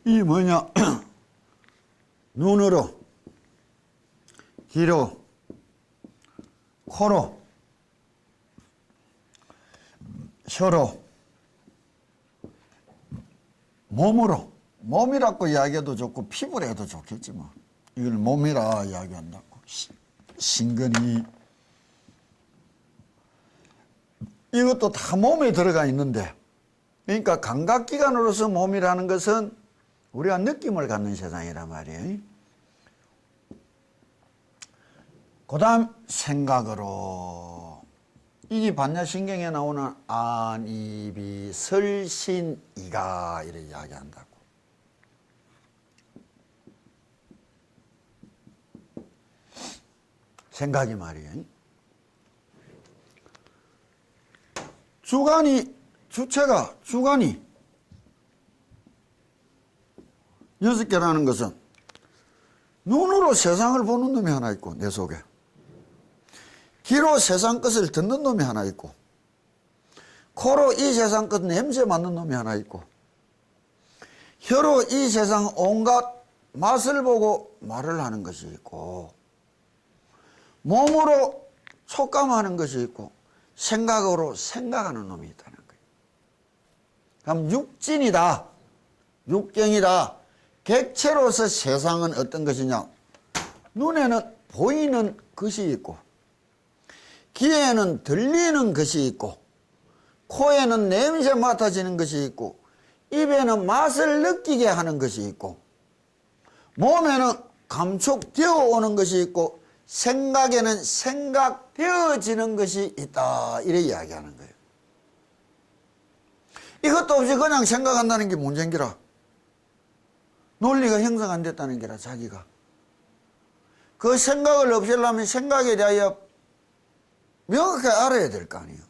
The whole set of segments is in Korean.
이 뭐냐 눈으로, 귀로, 코로, 혀로, 몸으로. 몸이라고 이야기해도 좋고 피부로 해도 좋겠지 뭐. 이걸 몸이라 이야기한다고. 신근이 이것도 다 몸에 들어가 있는데, 그러니까 감각기관으로서 몸이라는 것은 우리가 느낌을 갖는 세상이란 말이에요. 그 다음 생각으로. 이게 반야신경에 나오는 안, 이, 비, 설, 신, 이가 이렇게 이야기한다고. 생각이 말이에요. 주관이 6개라는 것은 눈으로 세상을 보는 놈이 하나 있고, 내 속에. 귀로 세상 것을 듣는 놈이 하나 있고, 코로 이 세상 것 냄새 맡는 놈이 하나 있고, 혀로 이 세상 온갖 맛을 보고 말을 하는 것이 있고, 몸으로 촉감하는 것이 있고, 생각으로 생각하는 놈이 있다는 거예요. 그럼 육진이다, 육경이다. 객체로서 세상은 어떤 것이냐? 눈에는 보이는 것이 있고, 귀에는 들리는 것이 있고, 코에는 냄새 맡아지는 것이 있고, 입에는 맛을 느끼게 하는 것이 있고, 몸에는 감촉되어 오는 것이 있고, 생각에는 생각되어지는 것이 있다. 이렇게 이야기하는 거예요. 이것도 없이 그냥 생각한다는 게 문제인기라. 논리가 형성 안 됐다는 게라, 자기가. 그 생각을 없애려면 생각에 대하여 명확하게 알아야 될 거 아니에요.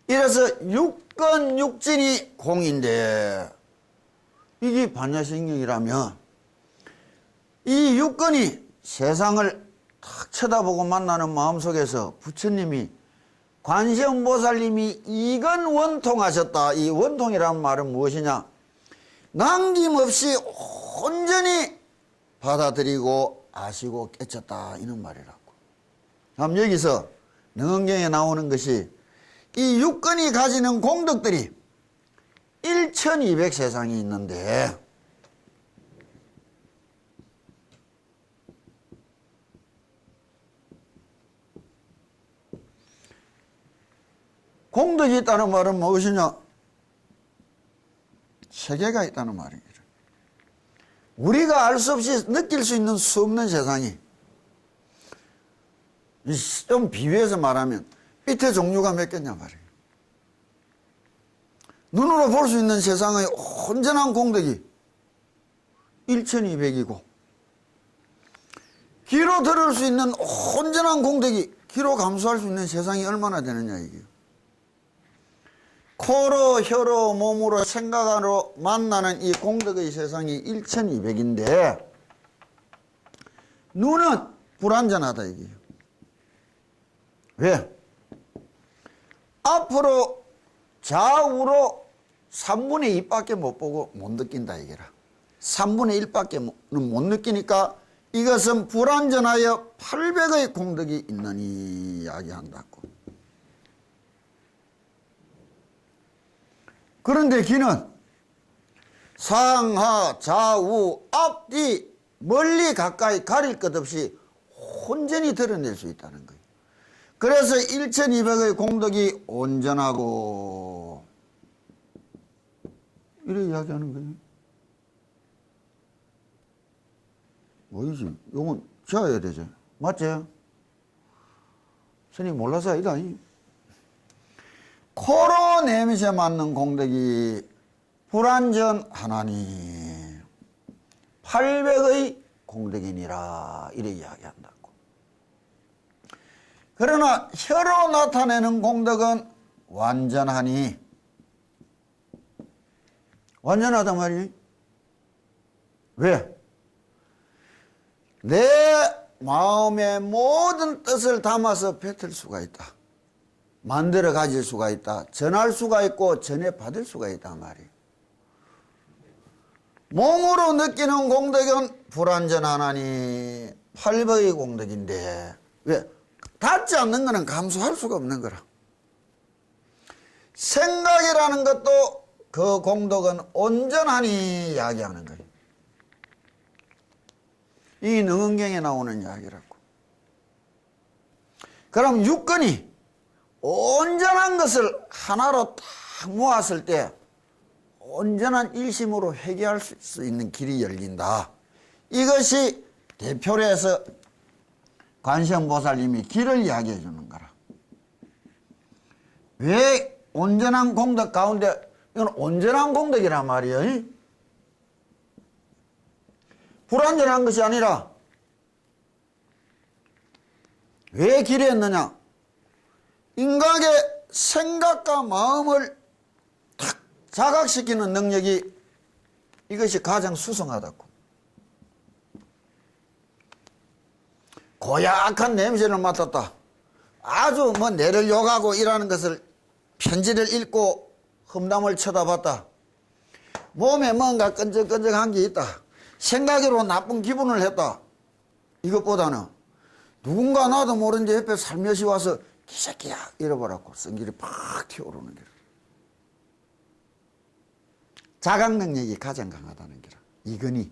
이래서 육건 육진이 공인데, 이게 반야신경이라면 이 육건이 세상을 탁 쳐다보고 만나는 마음속에서 부처님이, 관세음보살님이 이건 원통하셨다. 이 원통이라는 말은 무엇이냐? 남김없이 온전히 받아들이고 아시고 깨쳤다, 이런 말이라고. 그럼 여기서 능언경에 나오는 것이 이 육건이 가지는 공덕들이 1200 세상이 있는데, 공덕이 있다는 말은 무엇이냐? 세계가 있다는 말이에요. 우리가 알 수 없이 느낄 수 있는 수 없는 세상이, 좀 비유해서 말하면 빛의 종류가 몇 개냐 말이에요. 눈으로 볼 수 있는 세상의 온전한 공덕이 1200이고, 귀로 들을 수 있는 온전한 공덕이, 귀로 감수할 수 있는 세상이 얼마나 되느냐 이게요. 코로, 혀로, 몸으로, 생각으로 만나는 이 공덕의 세상이 1200인데, 눈은 불완전하다 이게요. 왜? 앞으로 좌우로 3분의 2밖에 못 보고 못 느낀다 이게라. 3분의 1밖에 못 느끼니까 이것은 불완전하여 800의 공덕이 있느니 이야기한다고. 그런데 귀는 상하, 좌우, 앞뒤, 멀리 가까이 가릴 것 없이 온전히 드러낼 수 있다는 거예요. 그래서 1200의 공덕이 온전하고, 이렇게 이야기하는 거예요. 뭐이지? 요건 지어야 되죠. 맞지? 선생님 몰라서 아니다. 코로 냄새 맡는 공덕이 불완전하나니 800의 공덕이니라, 이렇게 이야기한다고. 그러나 혀로 나타내는 공덕은 완전하니, 완전하단 말이에요. 왜? 내 마음의 모든 뜻을 담아서 뱉을 수가 있다. 만들어 가질 수가 있다. 전할 수가 있고 전해 받을 수가 있단 말이에요. 몸으로 느끼는 공덕은 불완전하나니 팔복의 공덕인데 왜? 닿지 않는 거는 감수할 수가 없는 거라. 생각이라는 것도 그 공덕은 온전하니 이야기하는 거예요. 이 능언경에 나오는 이야기라고. 그럼 육근이 온전한 것을 하나로 딱 모았을 때 온전한 일심으로 회개할 수 있는 길이 열린다. 이것이 대표로 해서 관세음보살님이 길을 이야기해 주는 거라. 왜 온전한 공덕 가운데, 이건 온전한 공덕이란 말이에요. 불완전한 것이 아니라 왜 길이 했느냐? 인간의 생각과 마음을 탁 자각시키는 능력이 이것이 가장 수성하다고. 고약한 냄새를 맡았다. 아주 뭐 내를 욕하고 이라는 것을 편지를 읽고 험담을 쳐다봤다. 몸에 뭔가 끈적끈적한 게 있다. 생각으로 나쁜 기분을 했다. 이것보다는 누군가 나도 모르는데 옆에 살며시 와서 기새끼야 이러버렸고 성질이 팍 튀어오르는 게라. 자각 능력이 가장 강하다는 게라. 이건이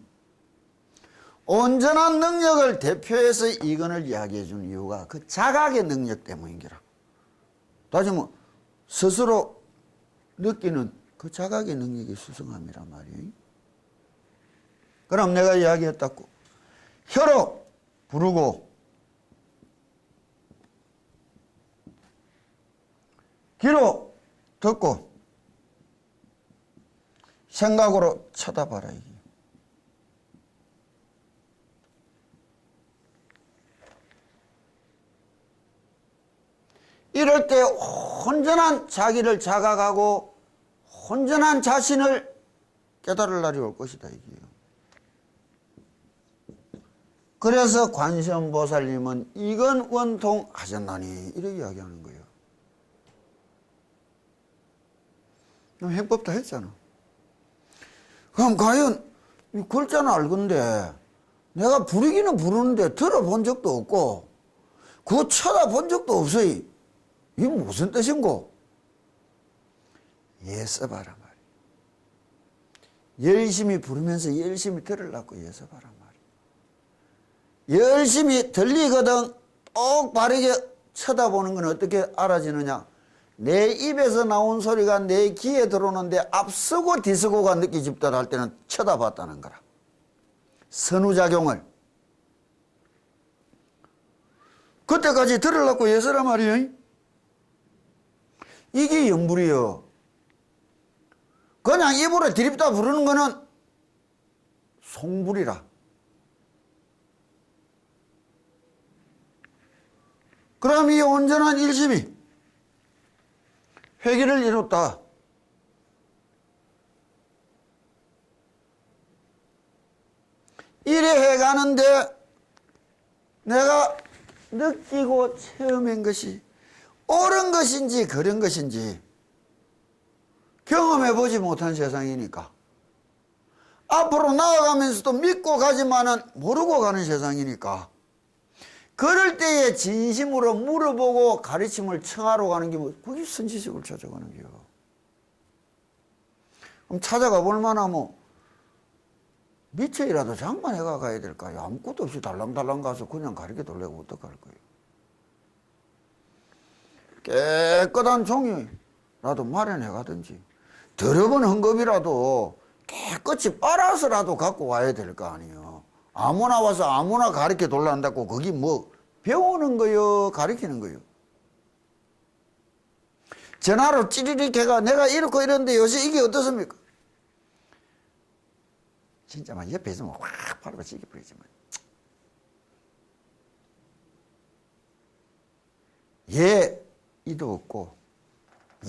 온전한 능력을 대표해서 이건을 이야기해 준 이유가 그 자각의 능력 때문인 게라. 따지면 스스로 느끼는 그 자각의 능력이 수성함이란 말이에요. 그럼 내가 이야기했다고 혀로 부르고 귀로 듣고 생각으로 쳐다봐라. 이게. 이럴 때 온전한 자기를 자각하고 온전한 자신을 깨달을 날이 올 것이다. 이게요. 그래서 관세음보살님은 이건 원통하셨나니 이렇게 이야기하는 거예요. 행법 다 했잖아. 그럼 과연 이 글자는 알건데 내가 부르기는 부르는데 들어본 적도 없고 그거 쳐다본 적도 없어요. 이게 무슨 뜻인고? 예 써봐라 말이야. 열심히 부르면서 열심히 들으려고 예 써봐라 말이야. 열심히 들리거든 똑바르게 쳐다보는 건 어떻게 알아지느냐? 내 입에서 나온 소리가 내 귀에 들어오는데 앞서고 뒤서고가 느껴집다 할 때는 쳐다봤다는 거라. 선후작용을. 그때까지 들으려고 예서란 말이에요. 이게 영불이요. 그냥 입으로 드립다 부르는 거는 송불이라. 그럼 이 온전한 일심이 회개를 이뤘다. 이래 해가는데 내가 느끼고 체험한 것이 옳은 것인지 그런 것인지 경험해보지 못한 세상이니까 앞으로 나아가면서도 믿고 가지만은 모르고 가는 세상이니까 그럴 때에 진심으로 물어보고 가르침을 청하러 가는 게 뭐, 그게 선지식을 찾아가는 게요. 그럼 찾아가 볼 만하면 미처이라도 장만해 가야 될까요? 아무것도 없이 달랑달랑 가서 그냥 가르쳐 돌려고 어떡할 거예요? 깨끗한 종이라도 마련해 가든지 더러운 헝겊이라도 깨끗이 빨아서라도 갖고 와야 될 거 아니에요. 아무나 와서 아무나 가르쳐 돌란다고 거기 뭐 배우는 거요 가르치는 거요. 전화로 찌리릭 해가 내가 이렇고 이런데 요새 이게 어떻습니까? 진짜 막 옆에 있으면 확 바로 찌개버리지만 예 이도 없고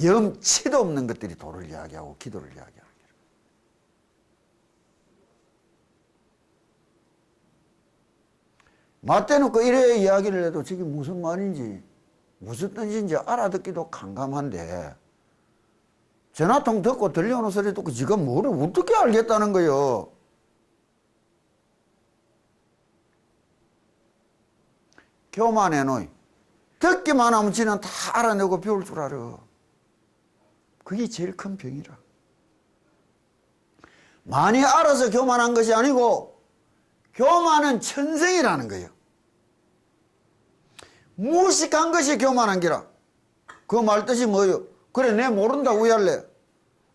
염치도 없는 것들이 도를 이야기하고 기도를 이야기하는 거예요. 맞대놓고 이래 이야기를 해도 저게 무슨 말인지 무슨 뜻인지 알아듣기도 캄캄한데 전화통 듣고 들려오는 소리 듣고 지가 뭐를 어떻게 알겠다는 거예요. 교만해 놓이. 듣기만 하면 지는 다 알아내고 배울 줄 알아. 그게 제일 큰 병이라. 많이 알아서 교만한 것이 아니고 교만은 천생이라는 거예요. 무식한 것이 교만한 기라. 그 말 뜻이 뭐예요? 그래, 내 모른다 우할래.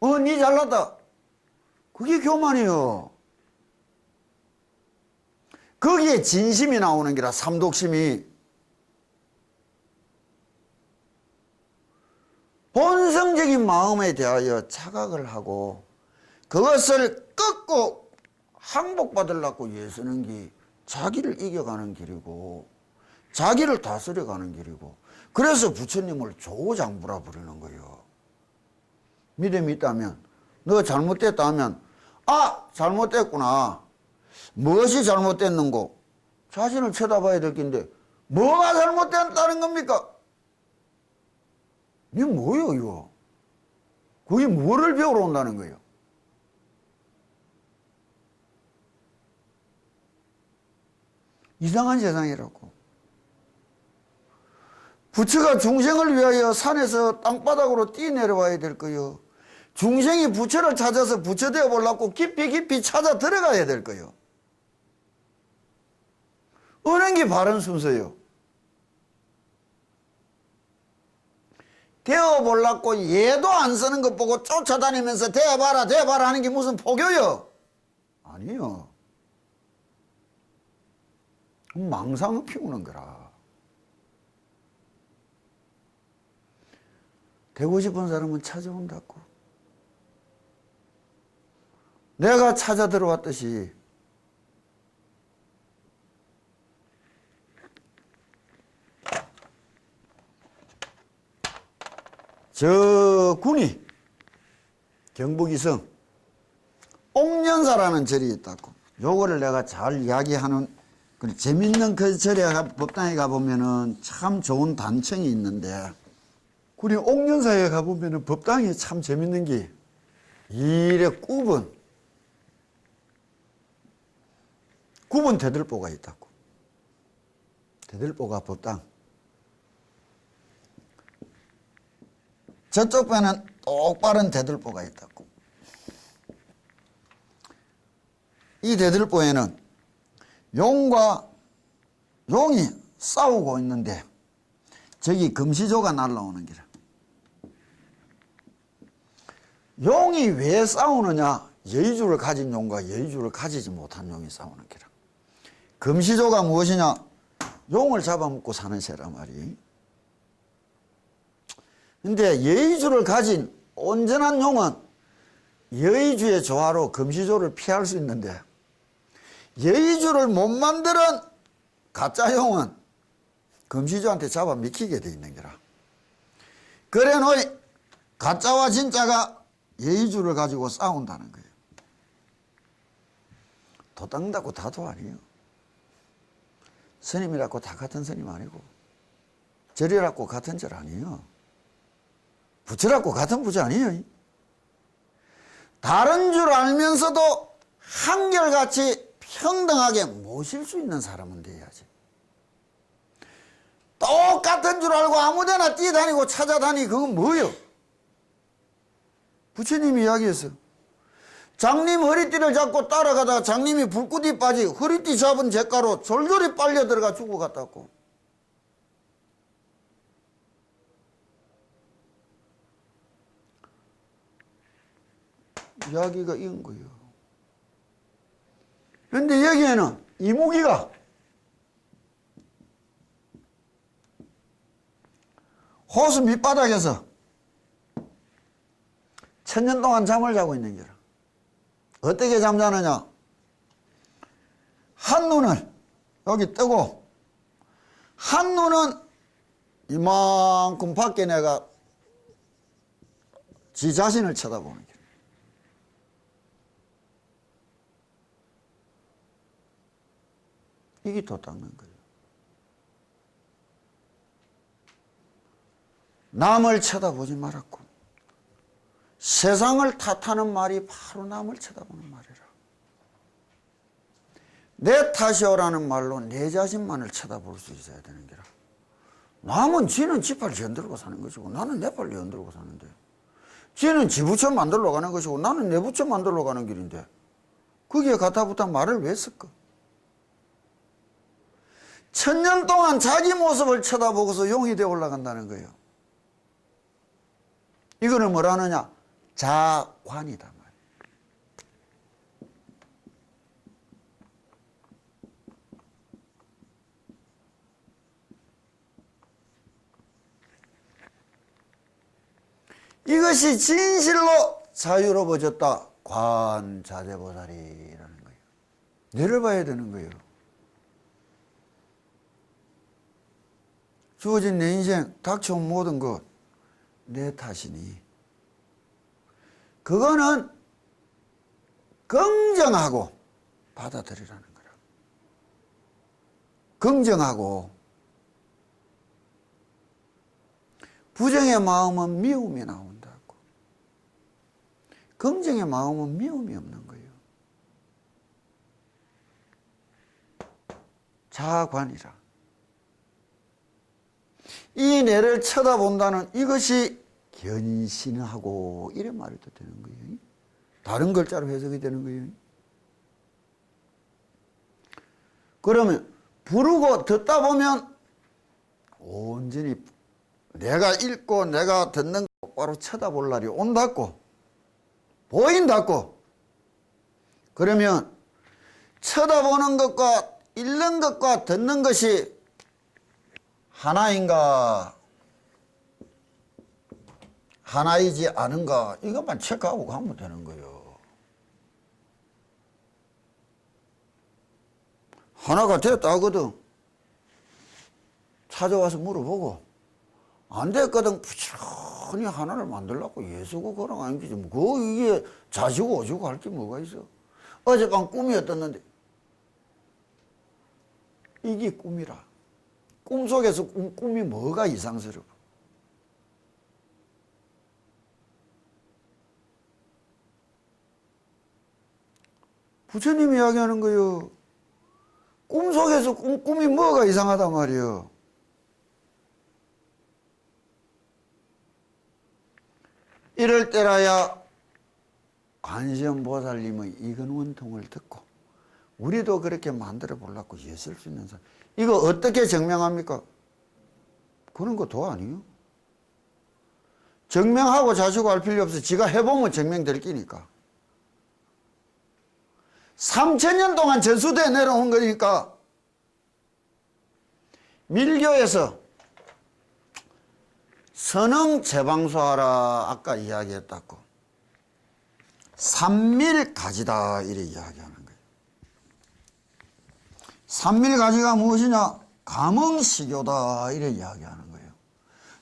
니 잘났다. 그게 교만이요. 거기에 진심이 나오는 기라. 삼독심이. 본성적인 마음에 대하여 착각을 하고 그것을 꺾고 항복받으려고 애쓰는 게 자기를 이겨가는 길이고 자기를 다스려가는 길이고, 그래서 부처님을 조장부라 부르는 거예요. 믿음이 있다면, 너 잘못됐다 하면 잘못됐구나. 무엇이 잘못됐는고? 자신을 쳐다봐야 될 텐데 뭐가 잘못됐다는 겁니까? 이게 뭐예요 이거? 그게 뭐를 배우러 온다는 거예요? 이상한 세상이라고. 부처가 중생을 위하여 산에서 땅바닥으로 뛰내려와야 될 거요. 중생이 부처를 찾아서 부처 되어 보려고 깊이 찾아 들어가야 될 거요. 어느 게 바른 순서요? 되어 보려고 얘도 안 쓰는 것 보고 쫓아다니면서 되어봐라 하는 게 무슨 포교요? 아니요. 망상을 피우는 거라. 되고 싶은 사람은 찾아온다고. 내가 찾아 들어왔듯이 저 군이 경북 이성 옥년사라는 절이 있다고. 요거를 내가 잘 이야기하는 재밌는 그 절에 법당에 가보면은 참 좋은 단청이 있는데, 우리 옥년사에 가보면은 법당이 참 재밌는 게 이래 굽은 대들보가 있다고. 대들보가 법당. 저쪽 배는 똑바른 대들보가 있다고. 이 대들보에는 용이 싸우고 있는데 저기 금시조가 날라오는 기라. 용이 왜 싸우느냐? 여의주를 가진 용과 여의주를 가지지 못한 용이 싸우는 기라. 금시조가 무엇이냐? 용을 잡아먹고 사는 새란 말이. 근데 여의주를 가진 온전한 용은 여의주의 조화로 금시조를 피할 수 있는데, 여의주를 못 만드는 가짜 용은 금시조한테 잡아 미키게 돼 있는 거라. 그래 너희 가짜와 진짜가 여의주를 가지고 싸운다는 거예요. 도닦는다고 다도 아니에요. 스님이라고 다 같은 스님 아니고, 절이라고 같은 절 아니에요. 부처라고 같은 부처 아니에요. 다른 줄 알면서도 한결같이 평등하게 모실 수 있는 사람은 돼야지. 똑같은 줄 알고 아무데나 뛰다니고 찾아다니, 그건 뭐예요? 부처님이 이야기했어요. 장님 허리띠를 잡고 따라가다가 장님이 불꽃이 빠지 허리띠 잡은 잿가로 졸졸이 빨려 들어가 죽어갔다고. 이야기가 이런 거예요. 그런데 여기에는 이무기가 호수 밑바닥에서 1000년 동안 잠을 자고 있는 거라. 어떻게 잠자느냐? 한눈을 여기 뜨고 한눈은 이만큼 밖에 내가 지 자신을 쳐다보는 거야. 이게 도닦는 거예요. 남을 쳐다보지 말았고, 세상을 탓하는 말이 바로 남을 쳐다보는 말이라. 내 탓이오라는 말로 내 자신만을 쳐다볼 수 있어야 되는 게라. 남은 지는 지팔 지어들고 사는 것이고 나는 내 팔 지어들고 사는데, 지는 지 부처 만들러 가는 것이고 나는 내 부처 만들러 가는 길인데 거기에 가타부타 말을 왜 쓸까? 1000년 동안 자기 모습을 쳐다보고서 용이 되어 올라간다는 거예요. 이거는 뭐라느냐? 자관이다 말이에요. 이것이 진실로 자유로워졌다. 관자재보살이라는 거예요. 뇌를 봐야 되는 거예요. 주어진 내 인생, 닥쳐온 모든 것, 내 탓이니. 그거는 긍정하고 받아들이라는 거라. 긍정하고. 부정의 마음은 미움이 나온다고. 긍정의 마음은 미움이 없는 거예요. 자관이라. 이 뇌를 쳐다본다는 이것이 견신하고 이런 말이 또 되는 거예요. 다른 글자로 해석이 되는 거예요. 그러면 부르고 듣다 보면 온전히 내가 읽고 내가 듣는 거 똑바로 쳐다볼 날이 온다고, 보인다고. 그러면 쳐다보는 것과 읽는 것과 듣는 것이 하나인가 하나이지 않은가 이것만 체크하고 가면 되는 거예요. 하나가 됐다 하거든. 찾아와서 물어보고 안 됐거든. 부지런히 하나를 만들려고 예수고 그런 거 아니지. 뭐 이게 자시고 오시고 할 게 뭐가 있어. 어젯밤 꿈이었었는데 이게 꿈이라. 꿈속에서 꿈이 뭐가 이상스러워. 부처님이 이야기하는 거요. 꿈속에서 꿈이 뭐가 이상하단 말이에요. 이럴 때라야 관세음보살님의 이근원통을 듣고 우리도 그렇게 만들어 보려고 애쓸 수 있는 사람. 이거 어떻게 증명합니까? 그런 거 도 아니에요. 증명하고 자시고 할 필요 없어. 지가 해보면 증명될 끼니까. 3000년 동안 전수돼 내려온 거니까. 밀교에서 선흥 제방수하라 아까 이야기했다고. 삼밀가지다 이래 이야기하는 거예요. 삼밀가지가 무엇이냐? 감흥시교다 이래 이야기하는 거예요.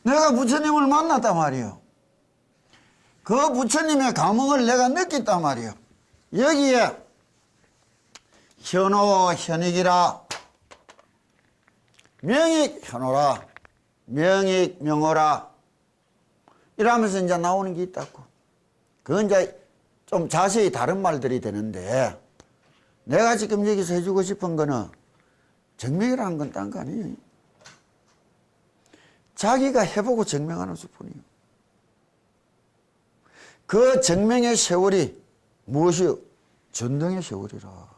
내가 부처님을 만났단 말이에요. 그 부처님의 감흥을 내가 느꼈단 말이에요. 여기에 현호 현익이라, 명익 현호라, 명익 명호라 이러면서 이제 나오는 게 있다고. 그건 이제 좀 자세히 다른 말들이 되는데 내가 지금 여기서 해주고 싶은 거는 증명이라는 건 딴 거 아니에요. 자기가 해보고 증명하는 수뿐이에요. 그 증명의 세월이 무엇이요? 전등의 세월이라.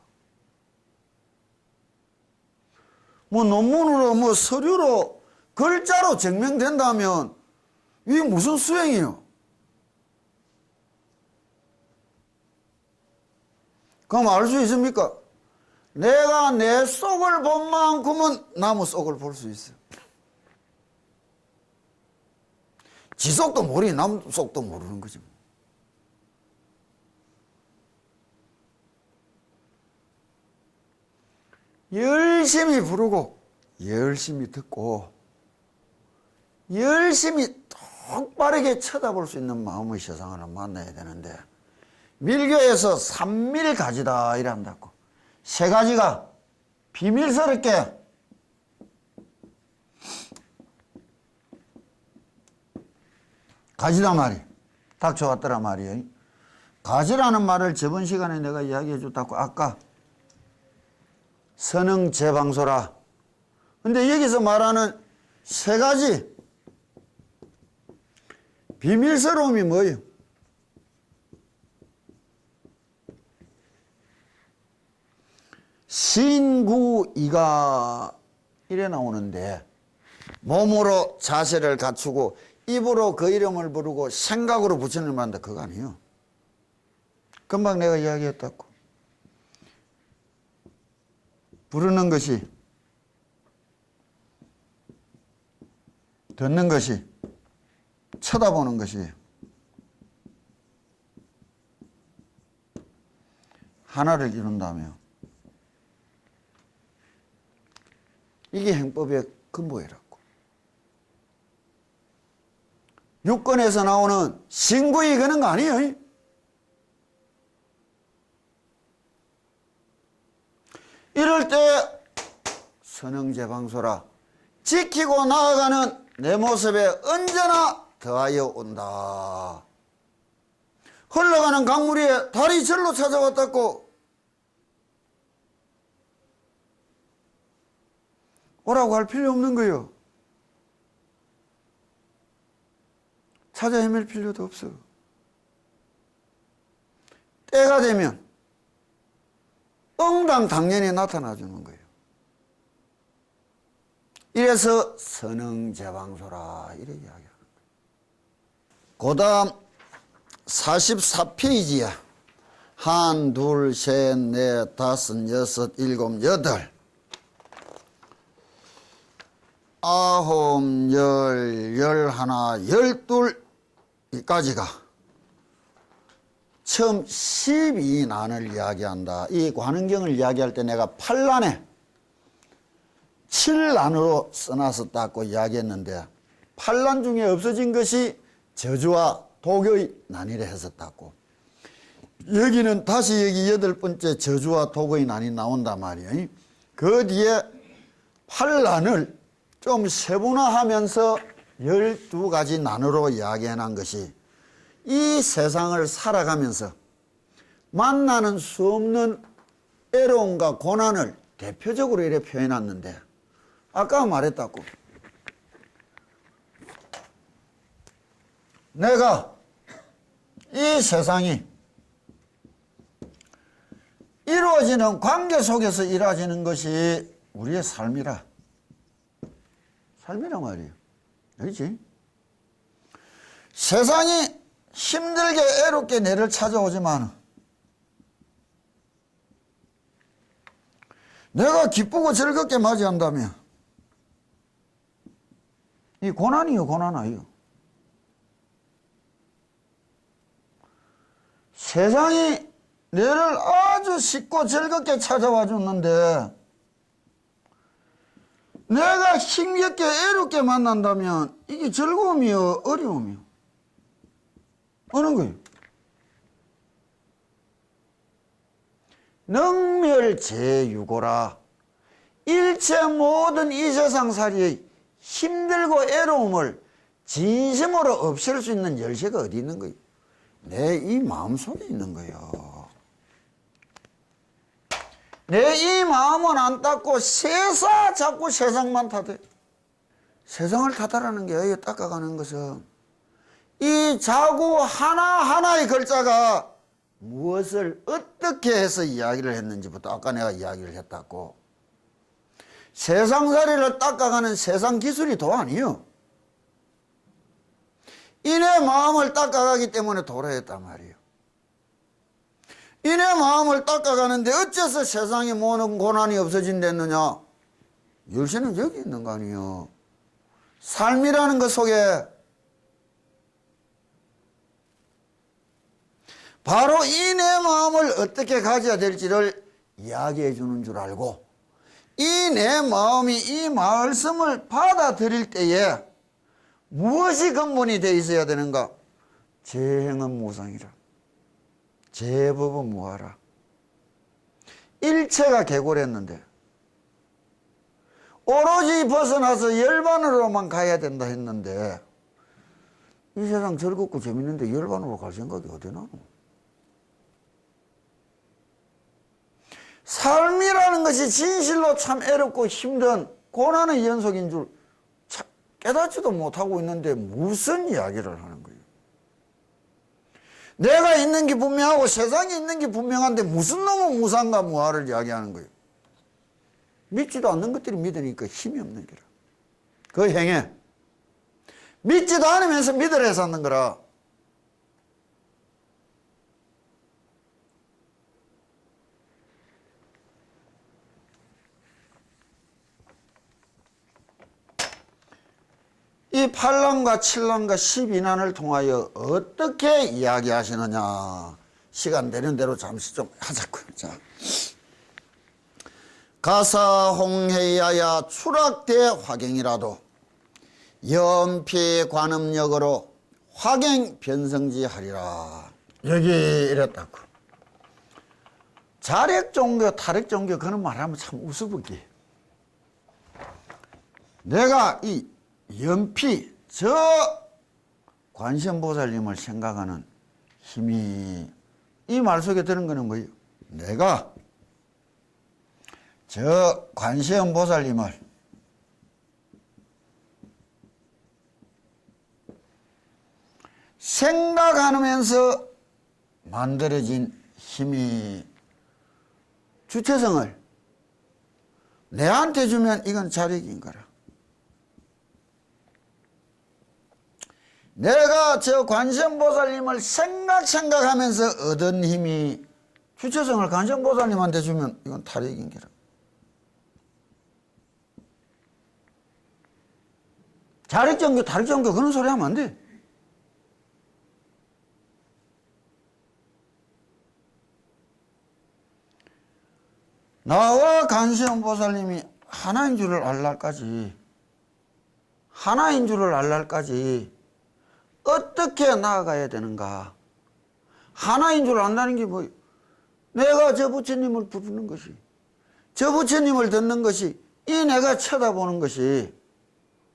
뭐 논문으로 뭐 서류로 글자로 증명된다면 이게 무슨 수행이요? 그럼 알 수 있습니까? 내가 내 속을 본 만큼은 나무 속을 볼 수 있어요. 지 속도 모르니 나무 속도 모르는 거지. 열심히 부르고 열심히 듣고 열심히 똑바르게 쳐다볼 수 있는 마음의 세상을 만나야 되는데 밀교에서 삼밀가지다 이래 한다고. 세 가지가 비밀스럽게 가지다 말이 닥쳐왔더라 말이에요. 가지라는 말을 저번 시간에 내가 이야기해 줬다고. 아까 선흥제방소라. 근데 여기서 말하는 세 가지 비밀스러움이 뭐예요? 신구이가 이래 나오는데 몸으로 자세를 갖추고 입으로 그 이름을 부르고 생각으로 부처님을 만다. 그거 아니에요. 금방 내가 이야기했다고. 부르는 것이, 듣는 것이, 쳐다보는 것이 하나를 이룬다며. 이게 행법의 근본이라고. 육권에서 나오는 신구이 그런 거 아니에요. 이럴 때 선흥제방소라. 지키고 나아가는 내 모습에 언제나 더하여 온다. 흘러가는 강물 위에 달이 절로 찾아왔다고 오라고 할 필요 없는 거예요. 찾아 헤맬 필요도 없어. 때가 되면 당연히 나타나주는 거예요. 이래서 선흥제방소라 이렇게 이야기하는 거예요. 그 다음 44페이지야. 한, 둘, 셋, 넷, 다섯, 여섯, 일곱, 여덟, 아홉, 열, 열하나, 열둘까지가 처음 12난을 이야기한다. 이 관음경을 이야기할 때 내가 8난에 7난으로 써놨었다고 이야기했는데 8난 중에 없어진 것이 저주와 독의 난이라 했었다고. 여기는 다시 여기 8번째 저주와 독의 난이 나온단 말이에요. 그 뒤에 8난을 좀 세분화하면서 12가지 난으로 이야기해놓은 것이 이 세상을 살아가면서 만나는 수 없는 애로움과 고난을 대표적으로 이렇게 표현했는데 아까 말했다고. 내가 이 세상이 이루어지는 관계 속에서 이루어지는 것이 우리의 삶이란 말이에요. 알지? 세상이 힘들게 애롭게 내를 찾아오지만 내가 기쁘고 즐겁게 맞이한다면 이 고난이요, 고난 아니요. 세상이 너를 아주 쉽고 즐겁게 찾아와 줬는데 내가 힘겹게 애롭게 만난다면 이게 즐거움이요, 어려움이요? 어느 거예요? 능멸제유고라. 일체 모든 이 세상살이의 힘들고 애로움을 진심으로 없앨 수 있는 열쇠가 어디 있는 거예요? 내 이 마음속에 있는 거예요. 내 이 마음은 안 닦고 자꾸 세상만 탓해. 세상을 탓하라는 게 닦아가는 것은 이 자구 하나하나의 글자가 무엇을 어떻게 해서 이야기를 했는지부터 아까 내가 이야기를 했다고. 세상살이를 닦아가는 세상 기술이 도 아니요. 이내 마음을 닦아가기 때문에 도라 했단 말이에요. 이내 마음을 닦아가는데 어째서 세상에 모든 고난이 없어진댔느냐? 열쇠는 여기 있는 거 아니에요. 삶이라는 것 속에 바로 이 내 마음을 어떻게 가져야 될지를 이야기해 주는 줄 알고 이 내 마음이 이 말씀을 받아들일 때에 무엇이 근본이 되어 있어야 되는가? 재행은 무상이라. 제법은 무하라. 일체가 개골했는데 오로지 벗어나서 열반으로만 가야 된다 했는데 이 세상 즐겁고 재밌는데 열반으로 갈 생각이 어디 나노? 삶이라는 것이 진실로 참 애롭고 힘든 고난의 연속인 줄 깨닫지도 못하고 있는데 무슨 이야기를 하는 거예요? 내가 있는 게 분명하고 세상에 있는 게 분명한데 무슨 놈의 무상과 무아를 이야기하는 거예요? 믿지도 않는 것들이 믿으니까 힘이 없는 거라. 그 행해. 믿지도 않으면서 믿으려 해서 하는 거라. 이 8난과 7난과 12난을 통하여 어떻게 이야기하시느냐. 시간 되는 대로 잠시 좀 하자고요. 자. 가사홍해야야 추락대 화경이라도 연피 관음력으로 화경 변성지하리라. 여기 이랬다고. 자력종교 타력종교 그런 말하면 참 우스갯기. 내가 이 연피 저 관세음보살님을 생각하는 힘이 이 말 속에 드는 거는 뭐예요? 내가 저 관세음보살님을 생각하면서 만들어진 힘이 주체성을 내한테 주면 이건 자력인 거라. 내가 저 관세음보살님을 생각하면서 얻은 힘이 주체성을 관세음보살님한테 주면 이건 타력인 거라. 자력종교, 타력종교 그런 소리 하면 안 돼. 나와 관세음보살님이 하나인 줄을 알랄까지 어떻게 나아가야 되는가. 하나인 줄 안다는 게 뭐예요? 내가 저 부처님을 부르는 것이, 저 부처님을 듣는 것이, 이 내가 쳐다보는 것이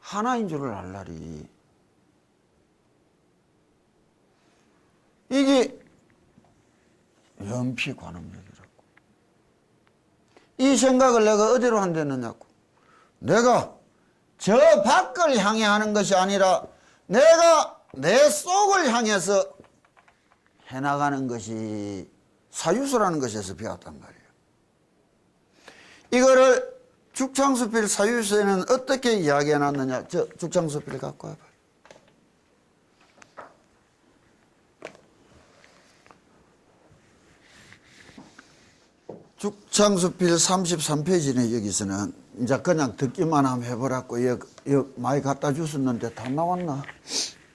하나인 줄을 알라리. 이게 연피관음력이라고. 이 생각을 내가 어디로 한댔느냐고. 내가 저 밖을 향해 하는 것이 아니라 내가 내 속을 향해서 해나가는 것이 사유수라는 것에서 배웠단 말이에요. 이거를 죽창수필 사유수에는 어떻게 이야기해놨느냐. 저 죽창수필 갖고 와봐. 죽창수필 33페이지네. 여기서는 이제 그냥 듣기만 하면 해보라고 여기 많이 갖다 주셨는데 다 나왔나?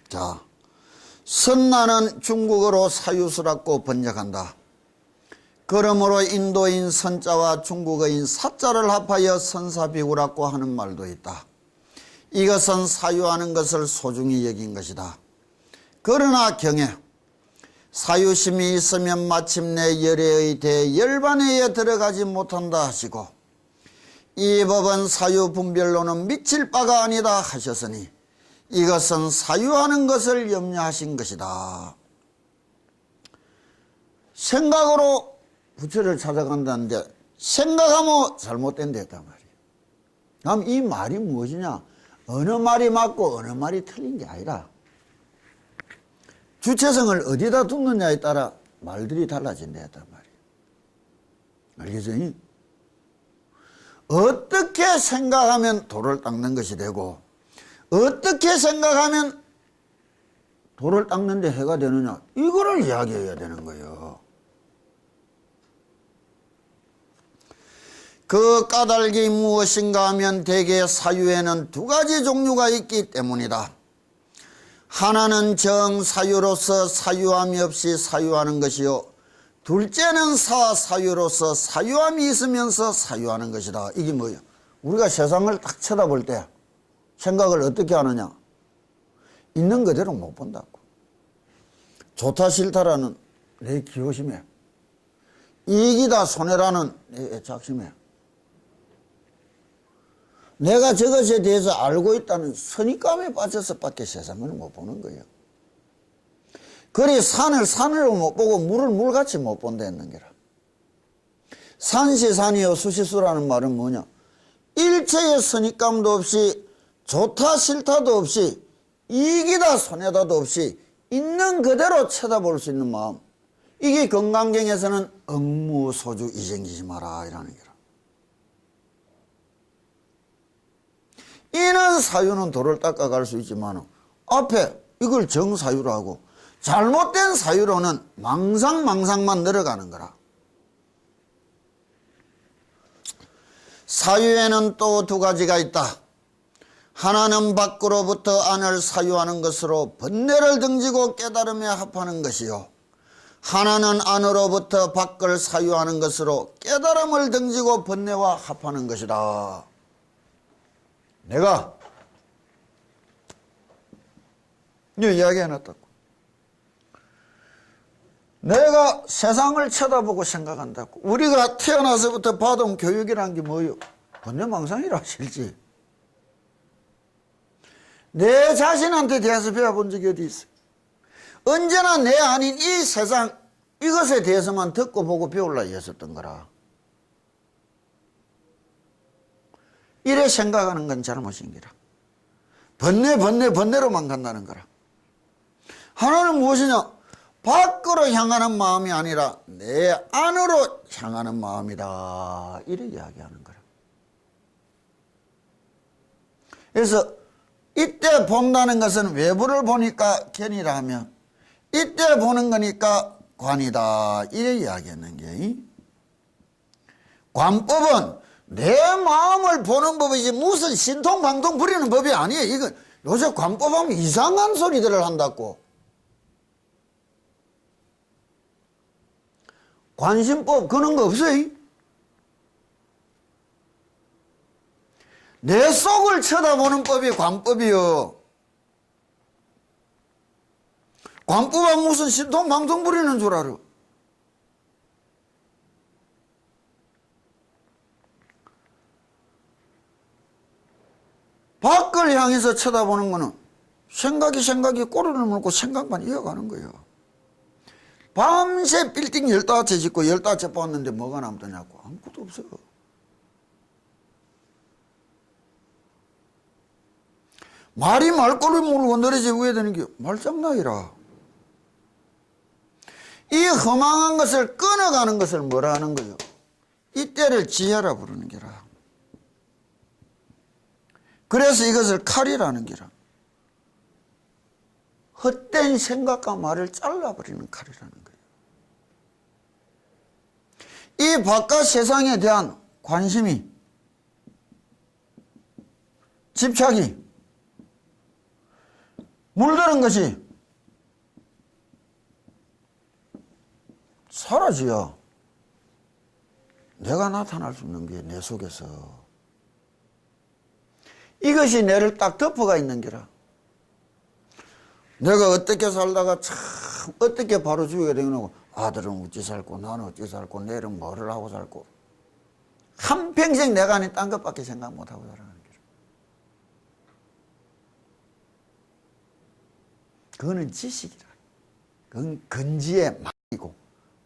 자, 선나는 중국어로 사유수라고 번역한다. 그러므로 인도인 선자와 중국어인 사자를 합하여 선사비구라고 하는 말도 있다. 이것은 사유하는 것을 소중히 여긴 것이다. 그러나 경에 사유심이 있으면 마침내 열애의 대열반회에 들어가지 못한다 하시고 이 법은 사유 분별로는 미칠 바가 아니다 하셨으니 이것은 사유하는 것을 염려하신 것이다. 생각으로 부처를 찾아간다는데 생각하면 잘못된다 했단 말이에요. 그럼 이 말이 무엇이냐? 어느 말이 맞고 어느 말이 틀린 게 아니라 주체성을 어디다 두느냐에 따라 말들이 달라진다 했단 말이에요. 알겠어요? 어떻게 생각하면 돌을 닦는 것이 되고 어떻게 생각하면 돌을 닦는 데 해가 되느냐, 이거를 이야기해야 되는 거예요. 그 까닭이 무엇인가 하면 대개 사유에는 두 가지 종류가 있기 때문이다. 하나는 정사유로서 사유함이 없이 사유하는 것이요, 둘째는 사사유로서 사유함이 있으면서 사유하는 것이다. 이게 뭐예요? 우리가 세상을 딱 쳐다볼 때 생각을 어떻게 하느냐? 있는 그대로 못 본다고. 좋다 싫다라는 내 기호심에, 이익이다 손해라는 내 애착심에, 내가 저것에 대해서 알고 있다는 선입감에 빠져서 밖에 세상을 못 보는 거예요. 그리 산을 산으로 못 보고 물을 물같이 못 본다 했는 게라. 산시산이요 수시수라는 말은 뭐냐? 일체의 선입감도 없이 좋다 싫다도 없이 이기다 손해다도 없이 있는 그대로 쳐다볼 수 있는 마음. 이게 건강경에서는 억무소주 이쟁기지 마라 이라는 거라. 이는 사유는 도를 닦아갈 수 있지만 앞에 이걸 정사유로 하고 잘못된 사유로는 망상만 늘어가는 거라. 사유에는 또 두 가지가 있다. 하나는 밖으로부터 안을 사유하는 것으로 번뇌를 등지고 깨달음에 합하는 것이요, 하나는 안으로부터 밖을 사유하는 것으로 깨달음을 등지고 번뇌와 합하는 것이다. 내가 이야기 해놨다고. 내가 세상을 쳐다보고 생각한다고. 우리가 태어나서부터 받은 교육이란 게 뭐요? 번뇌망상이라 실지. 내 자신한테 대해서 배워본 적이 어디 있어? 언제나 내 아닌 이 세상, 이것에 대해서만 듣고 보고 배우려고 했었던 거라. 이래 생각하는 건 잘못인 거라. 번뇌로만 간다는 거라. 하나는 무엇이냐? 밖으로 향하는 마음이 아니라 내 안으로 향하는 마음이다. 이래 이야기하는 거라. 그래서 이때 본다는 것은 외부를 보니까 견이라 하면 이때 보는 거니까 관이다. 이래 이야기하는 게. 관법은 내 마음을 보는 법이지 무슨 신통방통 부리는 법이 아니에요. 이건 요새 관법하면 이상한 소리들을 한다고. 관심법 그런 거 없어요. 내 속을 쳐다보는 법이 관법이요. 관법은 무슨 신통방통 부리는 줄 알아. 밖을 향해서 쳐다보는 거는 생각이 꼬리를 물고 생각만 이어가는 거예요. 밤새 빌딩 15채 짓고 15채 뽑았는데 뭐가 남더냐고. 아무것도 없어. 말이 말꼬리 물고 늘어지 위에 되는 게 말장난이라. 이 허망한 것을 끊어가는 것을 뭐라 하는 거예요? 이때를 지혜라 부르는 게라. 그래서 이것을 칼이라는 게라. 헛된 생각과 말을 잘라버리는 칼이라는 거예요. 이 바깥 세상에 대한 관심이, 집착이 물드는 것이 사라져야 내가 나타날 수 있는 게 내 속에서. 이것이 내를 딱 덮어가 있는 게라. 내가 어떻게 살다가 참 어떻게 바로 죽게 되냐고. 아들은 어찌 살고 나는 어찌 살고 내일은 뭐를 하고 살고. 한평생 내가 아닌 딴 것밖에 생각 못하고 살아가는 거죠. 그거는 지식이라. 그건 근지의 말이고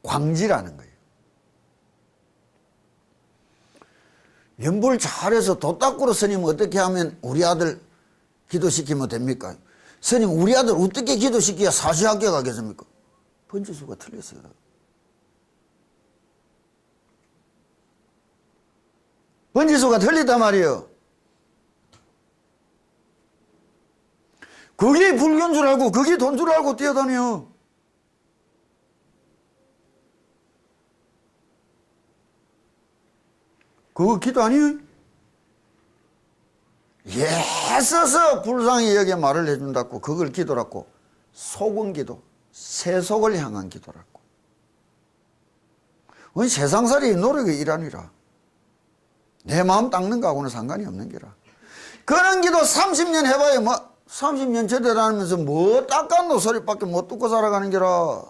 광지라는 거예요. 연불 잘해서 도닦으로 스님 어떻게 하면 우리 아들 기도시키면 됩니까? 스님 우리 아들 어떻게 기도시켜야 사시학교 가겠습니까? 번지수가 틀렸어요. 번지수가 틀리단 말이에요. 그게 불교인 줄 알고 그게 돈 줄 알고 뛰어다녀. 그거 기도 아니에요? 애써서 불쌍히 여기에 말을 해준다고 그걸 기도라고. 속은 기도, 세속을 향한 기도라고. 세상살이 노력의 일환이라. 내 마음 닦는 거하고는 상관이 없는 게라. 그런 기도 30년 해봐야 뭐 30년 제대로 하면서 뭐 닦았노 소리밖에 못 듣고 살아가는 게라.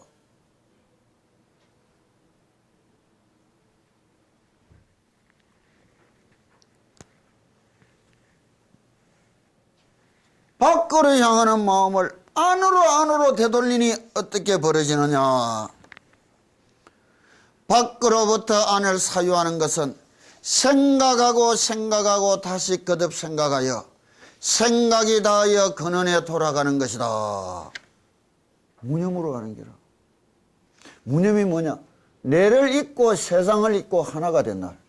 밖으로 향하는 마음을 안으로 되돌리니 어떻게 벌어지느냐. 밖으로부터 안을 사유하는 것은 생각하고 다시 거듭 생각하여 생각이 다하여 근원에 돌아가는 것이다. 무념으로 가는 기라. 무념이 뭐냐? 내를 잊고 세상을 잊고 하나가 된 날.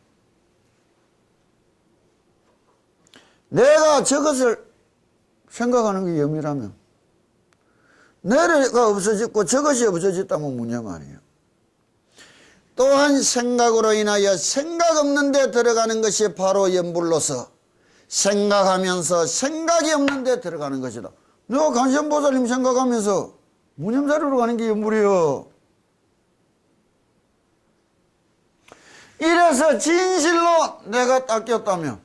내가 저것을 생각하는 게 염이라면, 내가 없어졌고 저것이 없어졌다면 무념 아니에요. 또한 생각으로 인하여 생각 없는 데 들어가는 것이 바로 염불로서 생각하면서 생각이 없는 데 들어가는 것이다. 내가 관세음보살님 생각하면서 무념자리로 가는 게 염불이요. 이래서 진실로 내가 닦였다면,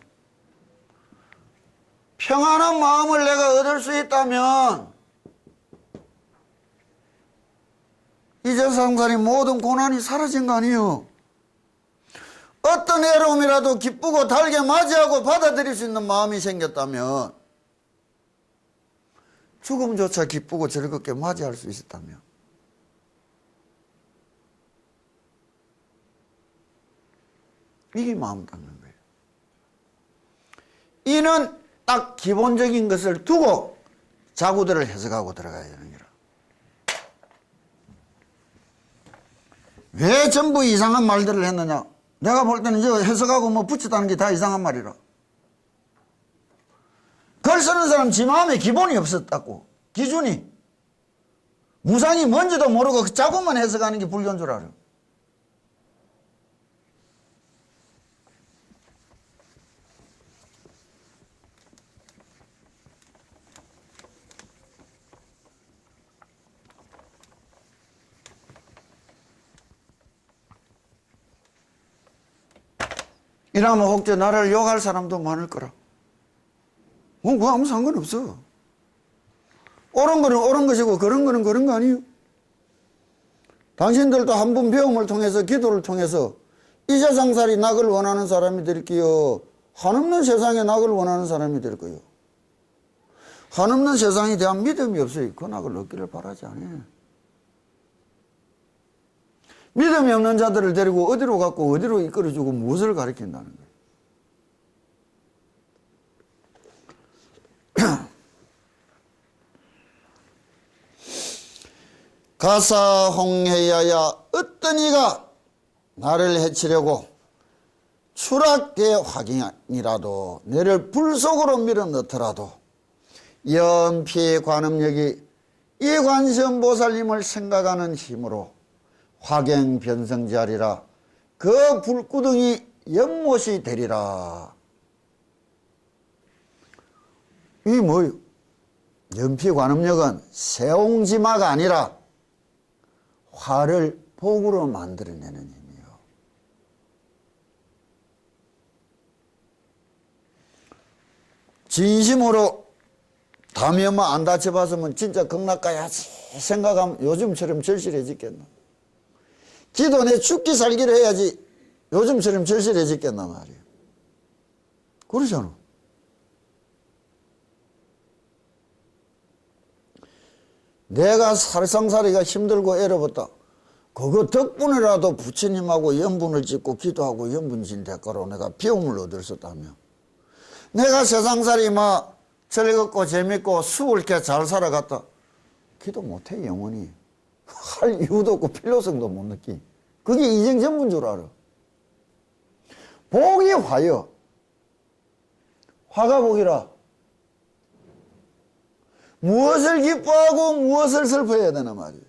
평안한 마음을 내가 얻을 수 있다면 이 세상살이 모든 고난이 사라진 거 아니에요. 어떤 외로움이라도 기쁘고 달게 맞이하고 받아들일 수 있는 마음이 생겼다면, 죽음조차 기쁘고 즐겁게 맞이할 수 있었다면, 이게 마음 닦는 거예요. 이는 딱 기본적인 것을 두고 자구들을 해석하고 들어가야 되는 거라. 왜 전부 이상한 말들을 했느냐? 내가 볼 때는 저 해석하고 뭐 붙였다는 게 다 이상한 말이라. 글 쓰는 사람 지 마음에 기본이 없었다고. 기준이. 무상이 뭔지도 모르고 자꾸만 해석하는 게 불교인 줄 알아. 이러면 혹시 나를 욕할 사람도 많을 거라. 그거 아무 상관없어. 옳은 거는 옳은 것이고 그런 거는 그런 거 아니에요. 당신들도 한 번 배움을 통해서 기도를 통해서 이 세상살이 낙을 원하는 사람이 될게요. 한없는 세상에 낙을 원하는 사람이 될 거예요. 한없는 세상에 대한 믿음이 없어요. 그 낙을 얻기를 바라지 않아요. 믿음이 없는 자들을 데리고 어디로 갖고 어디로 이끌어주고 무엇을 가르친다는 거예요. 가사 홍해야야 어떤 이가 나를 해치려고 추락의 화경이라도 내를 불 속으로 밀어넣더라도 연피 관음력이 이 관세음보살님을 생각하는 힘으로 화경변성자리라 그 불구덩이 연못이 되리라. 이게 뭐예요? 연피관음력은 세옹지마가 아니라 화를 복으로 만들어내는 힘이에요. 진심으로 담이 엄마 안 다쳐봤으면 진짜 극락가야지 생각하면 요즘처럼 절실해지겠나? 기도 내 죽기 살기를 해야지 요즘처럼 절실해지겠나 말이에요. 그러잖아. 내가 살상살이가 힘들고 애로웠다. 그거 덕분에라도 부처님하고 연분을 짓고 기도하고 연분진 대가로 내가 배움을 얻을 수 있다며. 내가 세상살이 막 즐겁고 재밌고 수월케 잘 살아갔다. 기도 못해 영원히. 할 이유도 없고 필요성도 못 느끼. 그게 이생전부인 줄 알아. 복이 화요. 화가 복이라. 무엇을 기뻐하고 무엇을 슬퍼해야 되나 말이에요.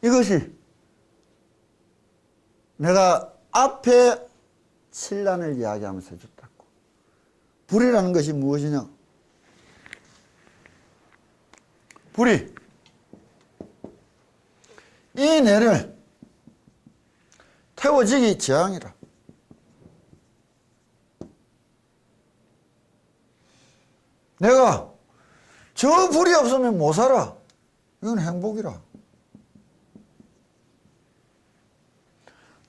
이것이 내가 앞에 칠란을 이야기하면서 해줬다고. 불이라는 것이 무엇이냐? 불이 이 뇌를 태워지기 저항이라. 내가 저 불이 없으면 못 살아. 이건 행복이라.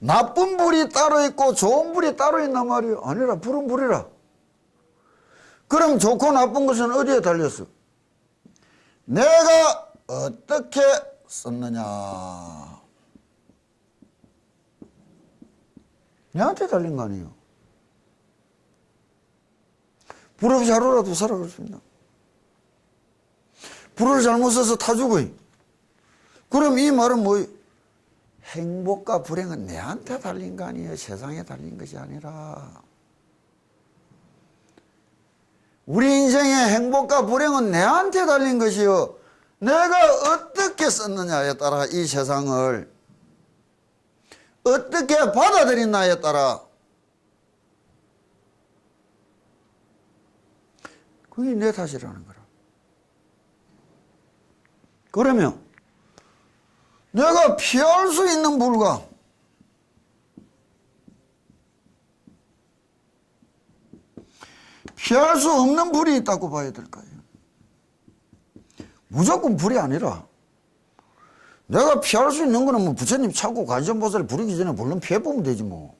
나쁜 불이 따로 있고 좋은 불이 따로 있단 말이에요. 아니라 불은 불이라. 그럼 좋고 나쁜 것은 어디에 달렸어? 내가 어떻게 썼느냐. 내한테 달린 거 아니에요. 불 없이 하루라도 살아갈 수 있나? 불을 잘못 써서 타 죽어요. 그럼 이 말은 뭐예요? 행복과 불행은 내한테 달린 거 아니에요. 세상에 달린 것이 아니라. 우리 인생의 행복과 불행은 내한테 달린 것이요. 내가 어떻게 썼느냐에 따라 이 세상을 어떻게 받아들이나에 따라 그게 내 탓이라는 거라. 그러면 내가 피할 수 있는 불과 피할 수 없는 불이 있다고 봐야 될까요? 무조건 불이 아니라 내가 피할 수 있는 거는 뭐 부처님 찾고 관세음보살 부르기 전에 물론 피해보면 되지 뭐.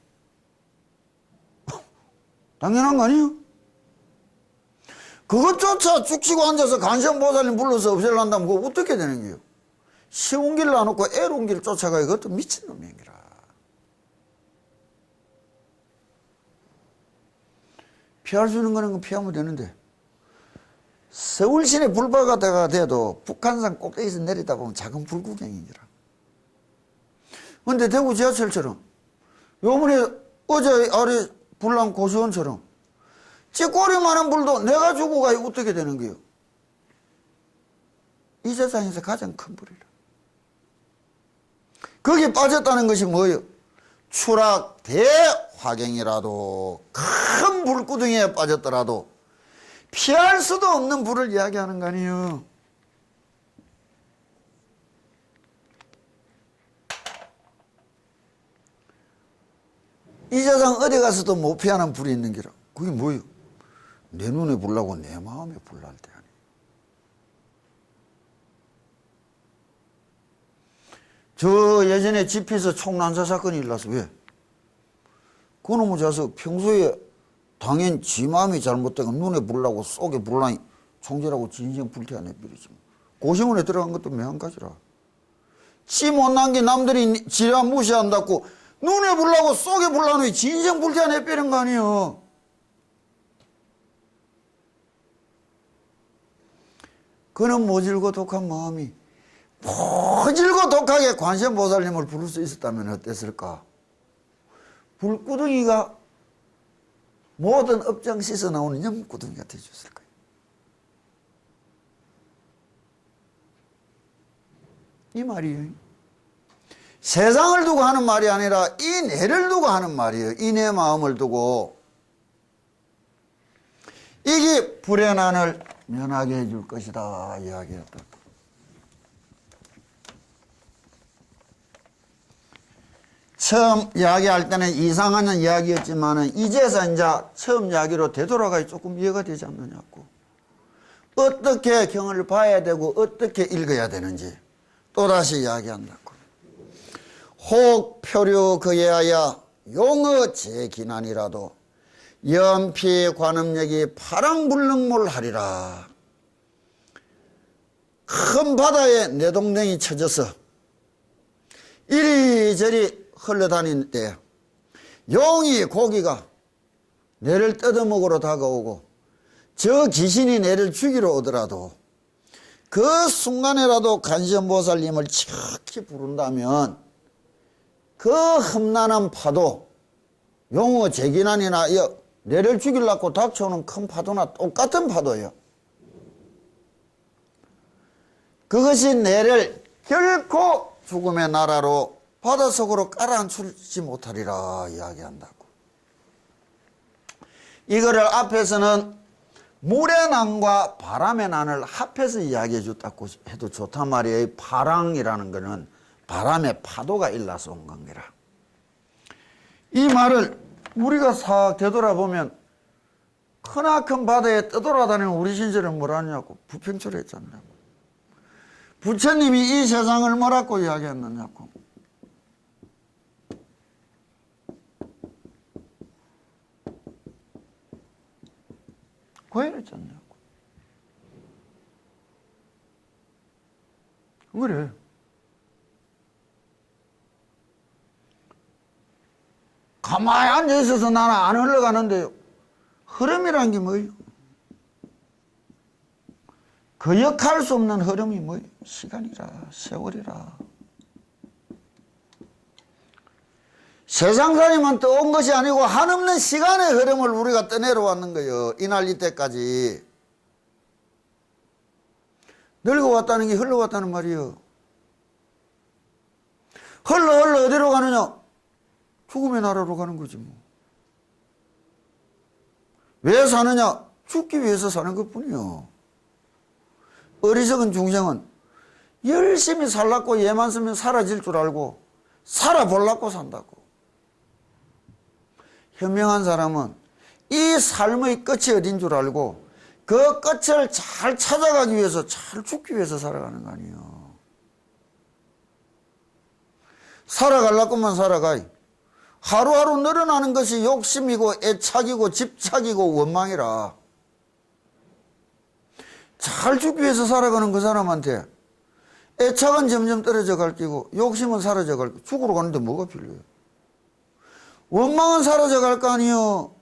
당연한 거 아니에요? 그것조차 죽치고 앉아서 관세음보살님 불러서 없애려한다면 그거 어떻게 되는 거예요? 쉬운 길을 안 놓고 애로운 길을 쫓아가야 그것도 미친놈이라. 피할 수 있는 거는 피하면 되는데 서울시내 불바다가 돼도 북한산 꼭대기에서 내리다 보면 작은 불구경이더라. 그런데 대구 지하철처럼 요번에 어제 아래 불난 고시원처럼 찌꼬리만한 불도 내가 주고 가야 어떻게 되는 거예요? 이 세상에서 가장 큰 불이라. 거기에 빠졌다는 것이 뭐예요? 추락 대화경이라도 큰 불구덩이에 빠졌더라도 피할 수도 없는 불을 이야기하는 거 아니에요. 이 세상 어디 가서도 못 피하는 불이 있는 게라. 그게 뭐예요? 내 눈에 불나고 내 마음에 불날 때 아니에요. 저 예전에 집에서 총난사 사건이 일어나서 왜? 그놈의 자석 평소에 당연 지 마음이 잘못되고 눈에 불나고 속에 불나니 총질하고 진정 불태워 내버리지. 고시원에 들어간 것도 매한가지라. 지 못난 게 남들이 지라 무시한다고 눈에 불나고 속에 불나니 진정 불태워 내버리는 거 아니에요. 그는 모질고 독한 마음이 모질고 독하게 관세음보살님을 부를 수 있었다면 어땠을까? 불구덩이가 모든 업장 씻어 나오는 염구덩이가 되어줬을 거예요. 이 말이에요. 세상을 두고 하는 말이 아니라 이 내를 두고 하는 말이에요. 이 내 마음을 두고. 이게 불행난을 면하게 해줄 것이다 이야기했다. 처음 이야기할 때는 이상한 이야기였지만 이제서 이제 처음 이야기로 되돌아가야 조금 이해가 되지 않느냐고. 어떻게 경을 봐야 되고 어떻게 읽어야 되는지 또다시 이야기한다고. 혹 표류 그에하여 용어 제기난이라도 연피 관음력이 파랑불능몰하리라. 큰 바다에 내동댕이 쳐져서 이리저리 흘러다닐 때 용이 고기가 내를 뜯어먹으러 다가오고 저 귀신이 내를 죽이러 오더라도 그 순간에라도 관세음보살님을 척히 부른다면 그 험난한 파도 용어 제기난이나 내를 죽이려고 닥쳐오는 큰 파도나 똑같은 파도예요. 그것이 내를 결코 죽음의 나라로 바닷속으로 깔아앉히지 못하리라 이야기한다고. 이거를 앞에서는 물의 난과 바람의 난을 합해서 이야기해 줬다고 해도 좋단 말이에요. 파랑이라는 거는 바람의 파도가 일어나서 온 관계라. 이 말을 우리가 싹 되돌아보면 크나큰 바다에 떠돌아다니는 우리 신세는 뭐라냐고 부평철했잖아요. 부처님이 이 세상을 뭐라고 이야기했느냐고. 고해를 졌냐고. 그래. 가만히 앉아 있어서 나는 안 흘러가는데요. 흐름이란 게 뭐예요? 거역할 수 없는 흐름이 뭐예요? 시간이라, 세월이라. 세상살이만 떠온 것이 아니고 한없는 시간의 흐름을 우리가 떠내려왔는 거예요. 이날 이때까지. 늙어왔다는 게 흘러왔다는 말이에요. 흘러 어디로 가느냐? 죽음의 나라로 가는 거지 뭐. 왜 사느냐? 죽기 위해서 사는 것뿐이요. 어리석은 중생은 열심히 살라고 얘만 쓰면 사라질 줄 알고 살아보려고 산다고. 현명한 사람은 이 삶의 끝이 어딘 줄 알고 그 끝을 잘 찾아가기 위해서, 잘 죽기 위해서 살아가는 거 아니에요. 살아가려고만 살아가. 하루하루 늘어나는 것이 욕심이고 애착이고 집착이고 원망이라. 잘 죽기 위해서 살아가는 그 사람한테 애착은 점점 떨어져 갈 끼고 욕심은 사라져 갈 끼고 죽으러 가는데 뭐가 필요해요? 원망은 사라져 갈 거 아니에요.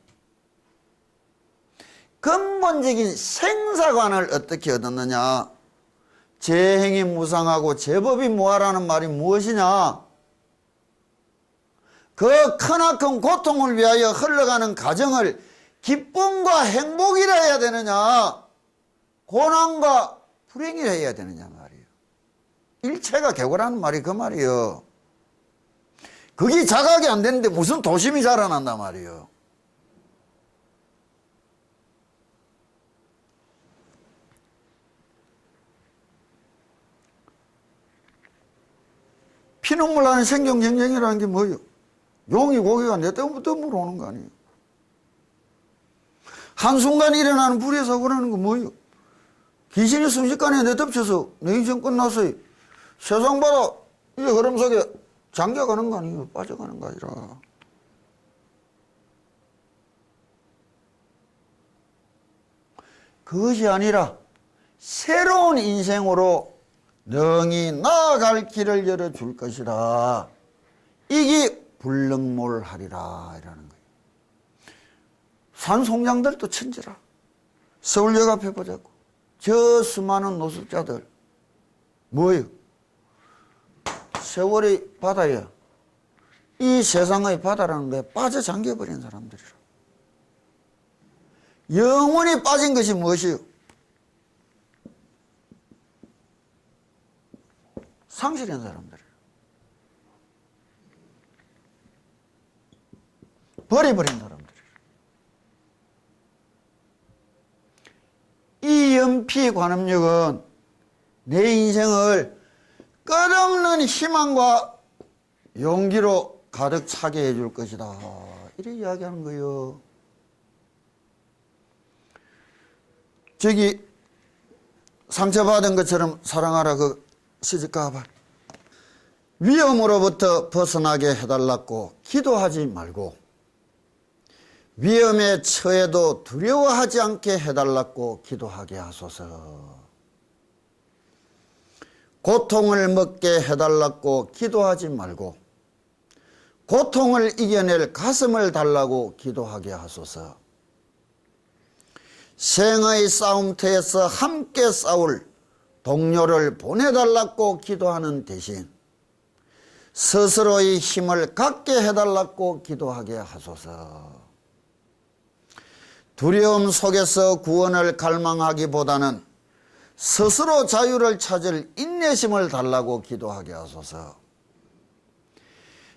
근본적인 생사관을 어떻게 얻었느냐? 제 행이 무상하고 제 법이 무하라는 말이 무엇이냐? 그 크나큰 고통을 위하여 흘러가는 가정을 기쁨과 행복이라 해야 되느냐? 고난과 불행이라 해야 되느냐 말이에요. 일체가 개고라는 말이 그 말이에요. 그게 자각이 안 되는데 무슨 도심이 자라난단 말이에요. 피눈물 나는 생경쟁쟁이라는 게 뭐예요? 용이 고기가 내 때부터 물어오는 거 아니에요. 한순간 일어나는 불의 사고라는 건 뭐예요? 귀신이 순식간에 내 덮쳐서 내 인생 끝났어요. 세상 봐라. 이 흐름 속에 잠겨가는 거 아니에요. 빠져가는 거 아니라. 그것이 아니라 새로운 인생으로 능히 나아갈 길을 열어줄 것이라. 이게 불능몰하리라 이라는 거예요. 산송장들도 천지라. 서울역 앞에 보자고. 저 수많은 노숙자들 뭐예요? 세월이 바다야. 이 세상의 바다라는 거에 빠져 잠겨버린 사람들이라. 영원히 빠진 것이 무엇이요? 상실한 사람들이라. 버려버린 사람들이라. 이 연피관음력은 내 인생을 끝없는 희망과 용기로 가득 차게 해줄 것이다. 이렇게 이야기하는 거예요. 저기 상처받은 것처럼 사랑하라 그 시집가봐. 위험으로부터 벗어나게 해달라고 기도하지 말고 위험에 처해도 두려워하지 않게 해달라고 기도하게 하소서. 고통을 먹게 해달라고 기도하지 말고 고통을 이겨낼 가슴을 달라고 기도하게 하소서. 생의 싸움터에서 함께 싸울 동료를 보내달라고 기도하는 대신 스스로의 힘을 갖게 해달라고 기도하게 하소서. 두려움 속에서 구원을 갈망하기보다는 스스로 자유를 찾을 인내심을 달라고 기도하게 하소서.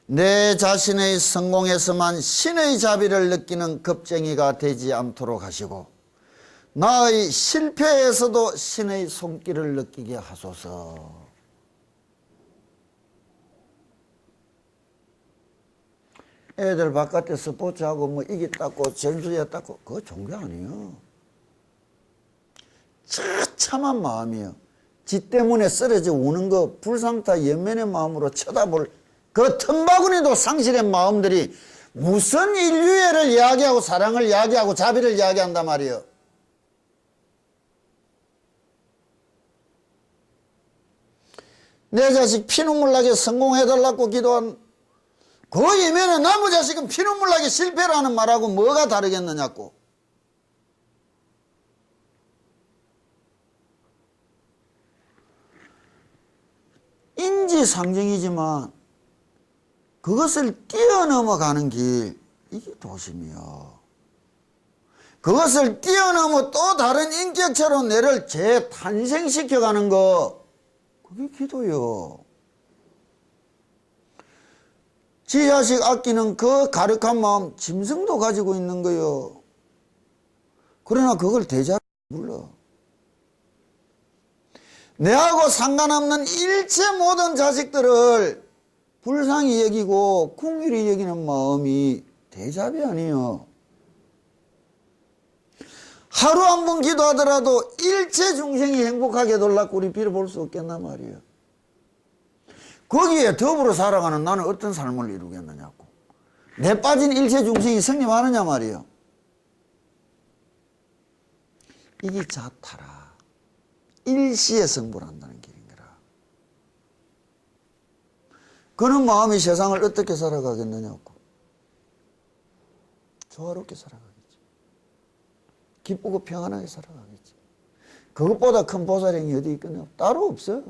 내 자신의 성공에서만 신의 자비를 느끼는 겁쟁이가 되지 않도록 하시고 나의 실패에서도 신의 손길을 느끼게 하소서. 애들 바깥에 스포츠하고 뭐 이겼다고 전수했다고 그거 종교 아니에요. 처참한 마음이에요. 지 때문에 쓰러져 우는 거 불상타 연면의 마음으로 쳐다볼 그 틈바구니도 상실한 마음들이 무슨 인류애를 이야기하고 사랑을 이야기하고 자비를 이야기한단 말이에요. 내 자식 피눈물 나게 성공해달라고 기도한 그 이면에 나무 자식은 피눈물 나게 실패라는 말하고 뭐가 다르겠느냐고. 인지상정이지만 그것을 뛰어넘어가는 길, 이게 도심이요. 그것을 뛰어넘어 또 다른 인격체로 내를 재탄생시켜가는 거, 그게 기도요. 지 자식 아끼는 그 가득한 마음 짐승도 가지고 있는 거요. 그러나 그걸 대자로 불러. 내하고 상관없는 일체 모든 자식들을 불쌍히 여기고 궁휼히 여기는 마음이 대잡이 아니에요. 하루 한 번 기도하더라도 일체 중생이 행복하게 돌라고 우리 빌어볼 수 없겠나 말이에요. 거기에 더불어 살아가는 나는 어떤 삶을 이루겠느냐고. 내 빠진 일체 중생이 승리하느냐 말이에요. 이게 자타라. 일시에 승부한다는 길인 거라. 그런 마음이 세상을 어떻게 살아가겠느냐고. 조화롭게 살아가겠지. 기쁘고 평안하게 살아가겠지. 그것보다 큰 보살행이 어디 있겠냐. 따로 없어요.